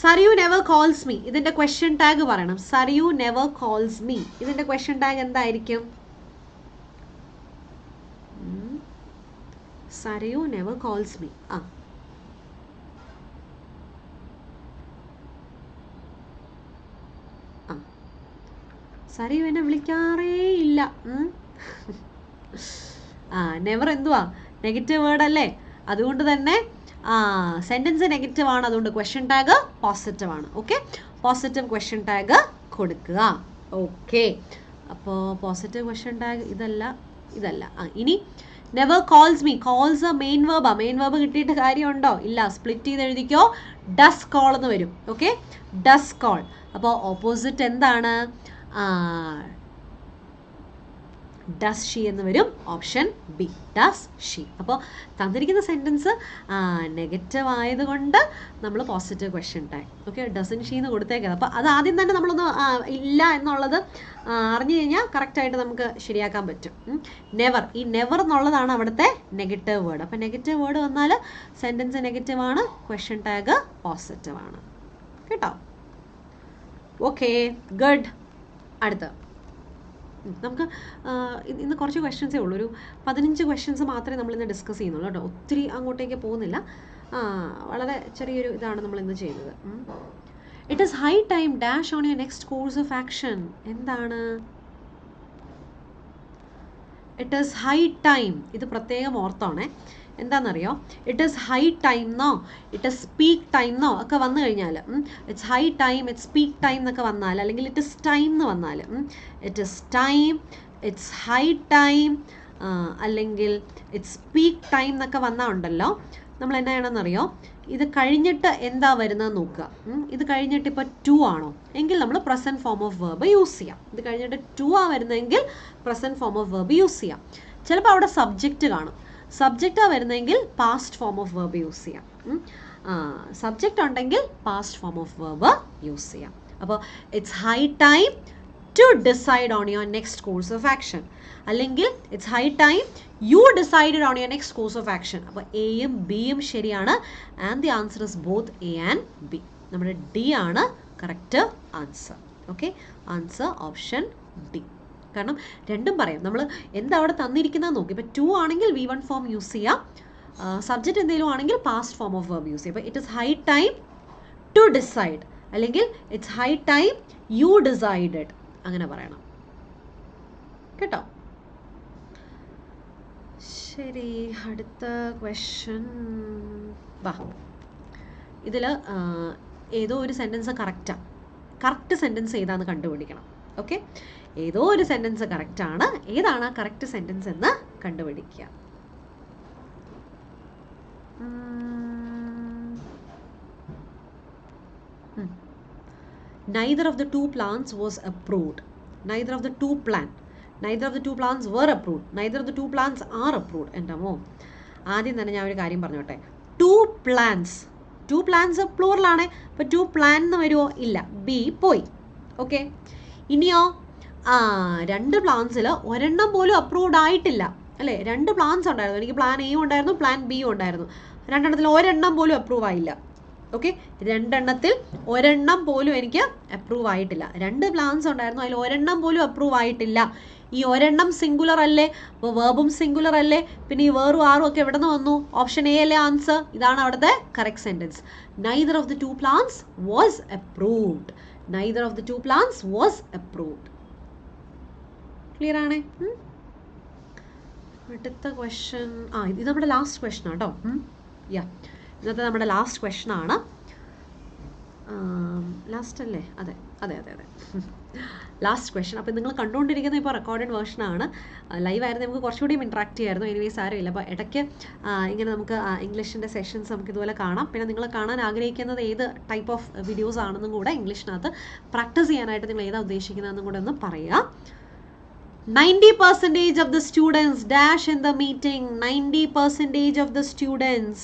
സറിയു നെവർ കോൾസ് മീ. ഇതിൻ്റെ ക്വസ്റ്റ്യൻ ടാഗ് പറയണം. സറിയു നെവർ കോൾസ് മീ. ഇതിൻ്റെ ക്വസ്റ്റ്യൻ ടാഗ് എന്തായിരിക്കും? സറിയു നെവർ കോൾസ് മീ. സറിയു എന്നെ വിളിക്കാറേ ഇല്ല. നെവർ എന്തുവാ? നെഗറ്റീവ് വേർഡ് അല്ലേ. അതുകൊണ്ട് തന്നെ സെൻറ്റൻസ് നെഗറ്റീവ് ആണ്. അതുകൊണ്ട് ക്വസ്റ്റ്യൻ ടാഗ് പോസിറ്റീവ് ആണ്. ഓക്കെ, പോസിറ്റീവ് ക്വസ്റ്റ്യൻ ടാഗ് കൊടുക്കുക. ഓക്കെ, അപ്പോൾ പോസിറ്റീവ് ക്വസ്റ്റ്യൻ ടാഗ് ഇതല്ല, ഇതല്ല. ഇനി never calls me. Calls main വേർബാ. മെയിൻ വേർബ് കിട്ടിയിട്ട് കാര്യമുണ്ടോ? ഇല്ല. സ്പ്ലിറ്റ് ചെയ്ത് എഴുതിക്കോ. ഡസ് കോൾ എന്ന് വരും. Okay, does call. അപ്പോൾ ഓപ്പോസിറ്റ് എന്താണ്? ഡസ് ഷീ എന്ന് വരും. Option B, does she. അപ്പോൾ തന്നിരിക്കുന്ന സെൻറ്റൻസ് നെഗറ്റീവ് ആയതുകൊണ്ട് നമ്മൾ positive question tag. Okay, dozen she എന്ന് കൊടുത്തേക്കാം. അപ്പോൾ അത് ആദ്യം തന്നെ നമ്മളൊന്ന് ഇല്ല എന്നുള്ളത് അറിഞ്ഞു കഴിഞ്ഞാൽ കറക്റ്റായിട്ട് നമുക്ക് ശരിയാക്കാൻ പറ്റും. നെവർ, ഈ നെവർ എന്നുള്ളതാണ് അവിടുത്തെ നെഗറ്റീവ് വേർഡ്. അപ്പോൾ നെഗറ്റീവ് വേർഡ് വന്നാൽ സെൻറ്റൻസ് നെഗറ്റീവ് ആണ്, ക്വസ്റ്റ്യൻ ടാഗ് പോസിറ്റീവ് ആണ് കേട്ടോ. Okay, good. അടുത്ത നമുക്ക് ഇന്ന് കുറച്ച് ക്വസ്റ്റ്യൻസേ ഉള്ളൂ. ഒരു 15 ക്വസ്റ്റ്യൻസ് മാത്രമേ നമ്മളിന്ന് ഡിസ്കസ് ചെയ്യുന്നുള്ളൂ കേട്ടോ. ഒത്തിരി അങ്ങോട്ടേക്ക് പോകുന്നില്ല. വളരെ ചെറിയൊരു ഇതാണ് നമ്മളിന്ന് ചെയ്യുന്നത്. It is high time dash on your next course of action. എന്താണ്? It is high time. ഇത് പ്രത്യേകം ഓർത്തോണേ. എന്താണെന്നറിയോ? ഇറ്റ് ഈസ് ഹൈ ടൈം എന്നോ ഇറ്റ് ഈസ് സ്പീക്ക് ടൈം എന്നോ ഒക്കെ വന്നു കഴിഞ്ഞാൽ, it's high time, it's speak time എന്നൊക്കെ വന്നാൽ, അല്ലെങ്കിൽ ഇറ്റ് ഈസ് ടൈം എന്ന് വന്നാൽ, it is time, it's high time, അല്ലെങ്കിൽ ഇറ്റ്സ് സ്പീക്ക് ടൈം എന്നൊക്കെ വന്നാൽ ഉണ്ടല്ലോ, നമ്മൾ എന്നാ ചെയ്യണമെന്നറിയോ, ഇത് കഴിഞ്ഞിട്ട് എന്താ വരുന്നത് നോക്കുക. ഇത് കഴിഞ്ഞിട്ട് ഇപ്പോൾ ടു ആണോ എങ്കിൽ നമ്മൾ present form of verb use ചെയ്യാം. ഇത് കഴിഞ്ഞിട്ട് ടു ആ വരുന്നതെങ്കിൽ present form of verb use ചെയ്യാം. ചിലപ്പോൾ അവിടെ സബ്ജക്റ്റ് കാണും. സബ്ജക്റ്റാണ് വരുന്നതെങ്കിൽ past form of verb use ചെയ്യാം. സബ്ജക്റ്റ് ഉണ്ടെങ്കിൽ past form of verb use ചെയ്യാം. അപ്പോൾ it's high time to decide on your next course of action, അല്ലെങ്കിൽ it's high time you decided on your next course of action. അപ്പോൾ എയും ബിയും ശരിയാണ്. And the answer is both A and B. നമ്മുടെ D ആണ് correct answer. Okay, answer option D. കാരണം രണ്ടും പറയാം. നമ്മൾ എന്താ അവിടെ തന്നിരിക്കുന്നത് നോക്കി. ഇപ്പോൾ ടു ആണെങ്കിൽ V1 ഫോം യൂസ് ചെയ്യാം, സബ്ജക്റ്റ് എന്തെങ്കിലും ആണെങ്കിൽ past form of verb use ചെയ്യാം. അപ്പോൾ it is high time to decide, അല്ലെങ്കിൽ it's high time you decided, അങ്ങനെ പറയണം കേട്ടോ. ശരി, അടുത്ത ക്വസ്റ്റ്യൻ വാ. ഇതിൽ ഏതോ ഒരു സെൻറ്റൻസ് കറക്റ്റാണ്. കറക്റ്റ് സെൻറ്റൻസ് ഏതാണെന്ന് കണ്ടുപിടിക്കണം. ഓക്കെ, ഏതോ ഒരു സെൻറ്റൻസ് കറക്റ്റാണ്. ഏതാണ് ആ കറക്റ്റ് സെൻറ്റൻസ് എന്ന് കണ്ടുപിടിക്കുക. Neither of the two plans was approved. Neither of the two plans were approved. Neither of the two plans are approved. എന്താമോ, ആദ്യം തന്നെ ഞാൻ ഒരു കാര്യം പറഞ്ഞോട്ടെ. ടു പ്ലാൻസ് പ്ലൂറലാണ്. അപ്പോൾ ടു പ്ലാൻ എന്ന് വരുമോ? ഇല്ല, ബി പോയി. ഓക്കെ, ഇനിയോ രണ്ട് പ്ലാൻസിൽ ഒരെണ്ണം പോലും അപ്രൂവ്ഡ് ആയിട്ടില്ല അല്ലേ? രണ്ട് പ്ലാൻസ് ഉണ്ടായിരുന്നു. എനിക്ക് പ്ലാൻ എയും ഉണ്ടായിരുന്നു, പ്ലാൻ ബിയും ഉണ്ടായിരുന്നു. രണ്ടെണ്ണത്തിൽ ഒരെണ്ണം പോലും അപ്രൂവ് ആയില്ല. ഓക്കെ, രണ്ടെണ്ണത്തിൽ ഒരെണ്ണം പോലും എനിക്ക് അപ്രൂവ് ആയിട്ടില്ല. രണ്ട് പ്ലാൻസ് ഉണ്ടായിരുന്നു, അതിൽ ഒരെണ്ണം പോലും അപ്രൂവ് ആയിട്ടില്ല. ഈ ഒരെണ്ണം സിംഗുലർ അല്ലേ? അപ്പോൾ വേർബും സിംഗുലർ അല്ലേ? പിന്നെ ഈ വേറും ആറും ഒക്കെ എവിടെ നിന്ന് വന്നു? ഓപ്ഷൻ എ അല്ലേ ആൻസർ? ഇതാണ് അവിടുത്തെ correct sentence. Neither of the two plans was approved. Neither of the two plans was approved. Clear ആണേ? അടുത്ത ക്വസ്റ്റ്യൻ, ഇത് നമ്മുടെ ലാസ്റ്റ് ക്വസ്റ്റ്യൻ ആട്ടോ. ഇന്നത്തെ നമ്മുടെ ലാസ്റ്റ് ക്വസ്റ്റ്യൻ ആണ്. ലാസ്റ്റ് അല്ലേ? അതെ, ലാസ്റ്റ് ക്വസ്റ്റ്യൻ. അപ്പോൾ നിങ്ങൾ കണ്ടുകൊണ്ടിരിക്കുന്ന ഇപ്പോൾ റെക്കോർഡഡ് വേർഷനാണ്. ലൈവ് ആയിരുന്നു നമുക്ക് കുറച്ചുകൂടിയും ഇൻട്രാക്ട് ചെയ്യായിരുന്നു. എനിവേസ് ആരുമില്ല. അപ്പോൾ ഇടയ്ക്ക് ഇങ്ങനെ നമുക്ക് ഇംഗ്ലീഷിൻ്റെ സെഷൻസ് നമുക്ക് ഇതുപോലെ കാണാം. പിന്നെ നിങ്ങൾ കാണാൻ ആഗ്രഹിക്കുന്നത് ഏത് ടൈപ്പ് ഓഫ് വീഡിയോസ് ആണെന്നും കൂടെ ഇംഗ്ലീഷിനകത്ത് പ്രാക്ടീസ് ചെയ്യാനായിട്ട് നിങ്ങൾ ഏതാ ഉദ്ദേശിക്കുന്നതെന്നും കൂടെ ഒന്ന് പറയുക. 90% of the students dash in the meeting. 90% of the students.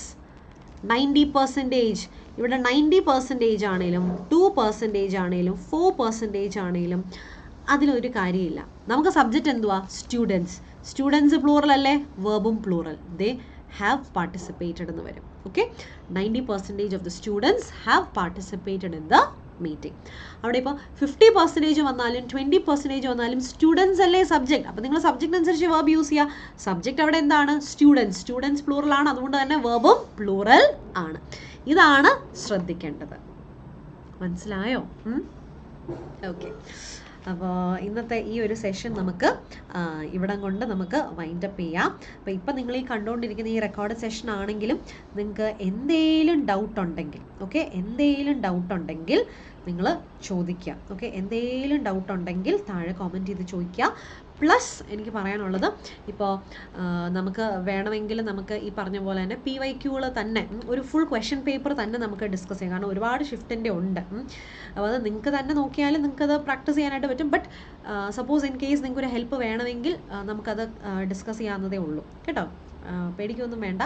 90%. ഇവിടെ 90% ആണെങ്കിലും 2% ആണെങ്കിലും 4% ആണെങ്കിലും അതിലൊരു കാര്യമില്ല. നമുക്ക് സബ്ജക്റ്റ് എന്തുവാ? സ്റ്റുഡൻസ് പ്ലൂറൽ അല്ലേ? വെർബും പ്ലൂറൽ. ദേ ഹാവ് പാർട്ടിസിപ്പേറ്റഡ് എന്ന് വരും. Okay, 90% of the students have participated in the meeting. അവിടെ ഇപ്പോൾ 50% വന്നാലും 20% വന്നാലും സ്റ്റുഡൻസ് അല്ലേ സബ്ജക്റ്റ്. അപ്പോൾ നിങ്ങൾ സബ്ജക്റ്റ് അനുസരിച്ച് വേർബ് യൂസ് ചെയ്യുക. സബ്ജക്റ്റ് അവിടെ എന്താണ്? സ്റ്റുഡൻസ് പ്ലൂറൽ ആണ്. അതുകൊണ്ട് തന്നെ വേർബും പ്ലൂറൽ ആണ്. ഇതാണ് ശ്രദ്ധിക്കേണ്ടത്. മനസ്സിലായോ? ഓക്കെ, അപ്പോൾ ഇന്നത്തെ ഈ ഒരു സെഷൻ നമുക്ക് ഇവിടം കൊണ്ട് നമുക്ക് വൈൻഡപ്പ് ചെയ്യാം. അപ്പോൾ ഇപ്പം നിങ്ങൾ ഈ കണ്ടുകൊണ്ടിരിക്കുന്ന ഈ റെക്കോർഡ് സെഷൻ ആണെങ്കിലും നിങ്ങൾക്ക് എന്തെങ്കിലും ഡൗട്ട് ഉണ്ടെങ്കിൽ നിങ്ങൾ ചോദിക്കുക. ഓക്കെ, എന്തെങ്കിലും ഡൗട്ട് ഉണ്ടെങ്കിൽ താഴെ കോമെൻറ്റ് ചെയ്ത് ചോദിക്കുക. പ്ലസ് എനിക്ക് പറയാനുള്ളത്, ഇപ്പോൾ നമുക്ക് വേണമെങ്കിൽ നമുക്ക് ഈ പറഞ്ഞ പോലെ തന്നെ PYQകൾ തന്നെ ഒരു ഫുൾ ക്വസ്റ്റ്യൻ പേപ്പർ തന്നെ നമുക്ക് ഡിസ്കസ് ചെയ്യാം. കാരണം ഒരുപാട് ഷിഫ്റ്റിൻ്റെ ഉണ്ട്. അപ്പോൾ അത് നിങ്ങൾക്ക് തന്നെ നോക്കിയാലും നിങ്ങൾക്കത് പ്രാക്ടീസ് ചെയ്യാനായിട്ട് പറ്റും. ബട്ട് സപ്പോസ് ഇൻ കേസ് നിങ്ങൾക്കൊരു ഹെൽപ്പ് വേണമെങ്കിൽ നമുക്കത് ഡിസ്കസ് ചെയ്യാവുന്നതേ ഉള്ളൂ കേട്ടോ. പേടിക്കൊന്നും വേണ്ട.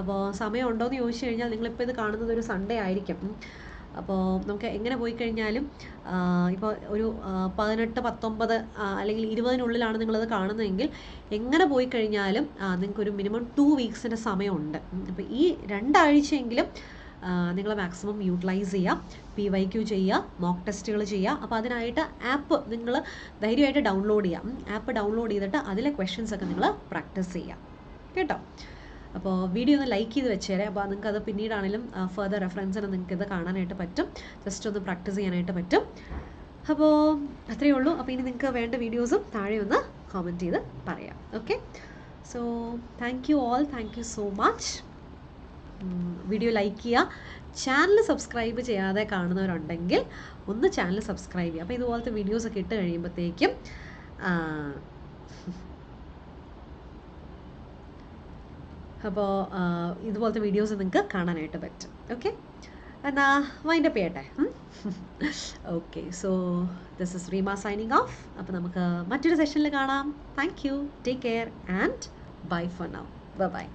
അപ്പോൾ സമയമുണ്ടോയെന്ന് ചോദിച്ചു കഴിഞ്ഞാൽ നിങ്ങളിപ്പോൾ ഇത് കാണുന്നത് ഒരു സൺഡേ ആയിരിക്കും. അപ്പോൾ നമുക്ക് എങ്ങനെ പോയി കഴിഞ്ഞാലും ഇപ്പോൾ ഒരു 18, 19 അല്ലെങ്കിൽ 20-നുള്ളിലാണ് നിങ്ങളത് കാണുന്നതെങ്കിൽ എങ്ങനെ പോയി കഴിഞ്ഞാലും നിങ്ങൾക്കൊരു മിനിമം 2 വീക്സിൻ്റെ സമയമുണ്ട്. അപ്പോൾ ഈ 2 ആഴ്ചയെങ്കിലും നിങ്ങൾ മാക്സിമം യൂട്ടിലൈസ് ചെയ്യുക. PYQ ചെയ്യുക, മോക്ക് ടെസ്റ്റുകൾ ചെയ്യുക. അപ്പോൾ അതിനായിട്ട് ആപ്പ് നിങ്ങൾ ധൈര്യമായിട്ട് ഡൗൺലോഡ് ചെയ്യുക. ആപ്പ് ഡൗൺലോഡ് ചെയ്തിട്ട് അതിലെ ക്വസ്റ്റ്യൻസൊക്കെ നിങ്ങൾ പ്രാക്ടീസ് ചെയ്യുക കേട്ടോ. അപ്പോൾ വീഡിയോ ഒന്ന് ലൈക്ക് ചെയ്ത് വെച്ചേരെ. അപ്പോൾ നിങ്ങൾക്കത് പിന്നീടാണെങ്കിലും ഫർദർ റെഫറൻസിന് നിങ്ങൾക്കിത് കാണാനായിട്ട് പറ്റും. ജസ്റ്റ് ഒന്ന് പ്രാക്ടീസ് ചെയ്യാനായിട്ട് പറ്റും. അപ്പോൾ അത്രയേ ഉള്ളൂ. അപ്പോൾ ഇനി നിങ്ങൾക്ക് വേണ്ട വീഡിയോസും താഴെ ഒന്ന് കോമെൻറ്റ് ചെയ്ത് പറയാം. Okay, so thank you all. Thank you so much. Video like ചെയ്യുക. ചാനൽ സബ്സ്ക്രൈബ് ചെയ്യാതെ കാണുന്നവരുണ്ടെങ്കിൽ ഒന്ന് ചാനൽ സബ്സ്ക്രൈബ് ചെയ്യുക. അപ്പോൾ ഇതുപോലത്തെ വീഡിയോസൊക്കെ ഇട്ട് കഴിയുമ്പോഴത്തേക്കും അപ്പോൾ ഇതുപോലത്തെ വീഡിയോസ് നിങ്ങൾക്ക് കാണാനായിട്ട് പറ്റും. ഓക്കെ, എന്നാൽ വൈൻഡപ്പ് ചെയ്യട്ടെ. Okay, so this is Reema signing off. അപ്പോൾ നമുക്ക് മറ്റൊരു സെഷനിൽ കാണാം. Thank you, take care and bye for now. By.